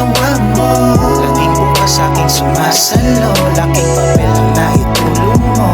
ginawa mo. Laging bukas aking sumasalo, laking papel ang naitulong mo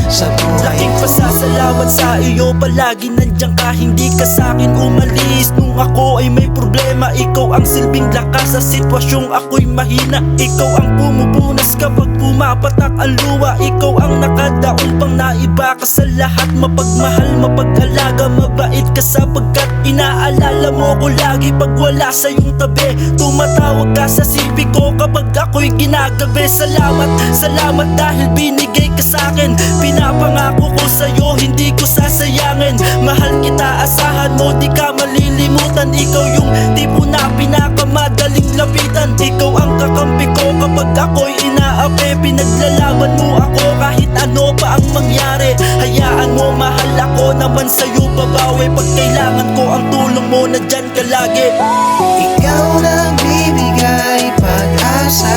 sa buhay ko. Laking pasasalamat sa iyo, palagi nandiyan ka, hindi ka sa'kin umalis. Nung ako ay may problema, ikaw ang silbing lakas sa sitwasyong ako'y mahina. Ikaw ang pumupunas kapag pumapatak ang luha. Ikaw ang nakadaon pang naiba ka sa lahat. Mapagmahal, mapag-alaga, mabait ka sapagkat inaalala mo ko lagi pag wala sa iyong tabi. Tumatawag ka sa sipi ko kapag ako'y ginagabi. Salamat, salamat dahil binigay ka sa'kin. Pinapangako ko sa'yo, hindi ko sasayangin. Mahal kita, asahan mo, di ka malilimutan. Ikaw yung tipo na pinakamadaling lapitan. Ikaw ang kakampi ko kapag ako'y inaapi. Pinaglalaban mo ako kahit ano pa ang mangyari. Hayaan mo, mahal ako naman sa'yo babawi. Pag kailangan ko ang tulong mo, nandyan ka lagi. Ikaw nang bibigay pag-asa.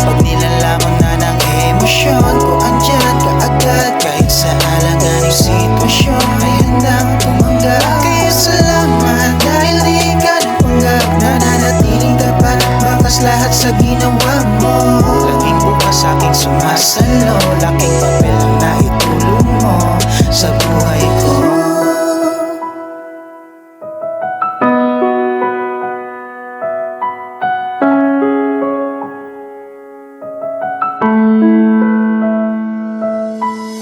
Pag nilalaman na ng emosyon ko, andyan ka agad. Kahit sa alanganing sitwasyon ay handang tumanggap. Kaya salamat dahil di ka nagpanggap. Nananatiling tapat, bakas lahat sa ginawa mo. Laging bukas aking sumasalo, laking papel ang naitulong mo sa buhay ko.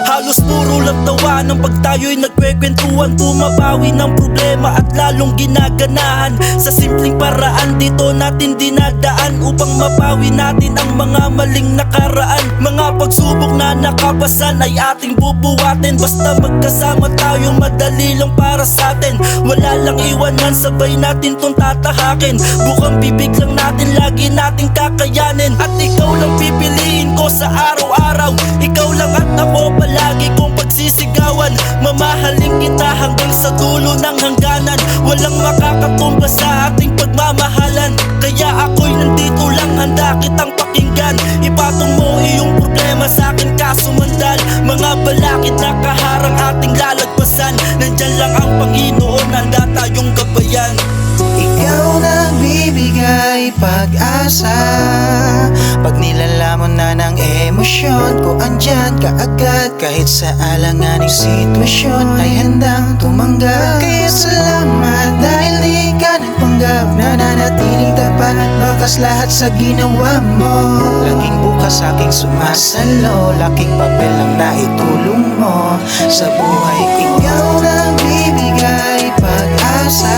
Halos puro lang tawa ng pag tayo'y nagkwekwentuhan. Bumabawi ng problema at lalong ginaganahan. Sa simpleng paraan dito natin dinadaan upang mapawi natin ang mga maling nakaraan. Mga pagsubok na nakapasan ay ating bubuhatin. Basta magkasama tayo, madali lang para sa atin. Wala lang iwanan, sabay natin tong tatahakin. Bukang bibig lang natin, lagi nating kakayanin. At ikaw lang pipiliin ko sa araw-araw. Ikaw lang at ako palagi kong pagsisigawan. Mamahalin kita hanggang sa dulo ng hangganan. Walang makakatumba sa ating pagmamahalan. Kaya ako'y nandito lang, handa kitang pakinggan. Ipatong mo iyong problema sa akin kasumandal. Mga balakid na kaharang ating lalagpasan. Nandyan lang ang Panginoon, handa tayong gabayan. Ikaw nang bibigay pag-asa. Pag nilalamon na ng emosyon ko, andyan ka agad. Kahit sa alanganing sitwasyon ay handang tumanggap. Kaya salamat dahil di ka nagpanggap. Nananatiling tapat, bakas lahat sa ginawa mo. Laging bukas aking sumasalo, laking papel ang naitulong mo sa buhay ko. Ikaw nang bibigay pag-asa.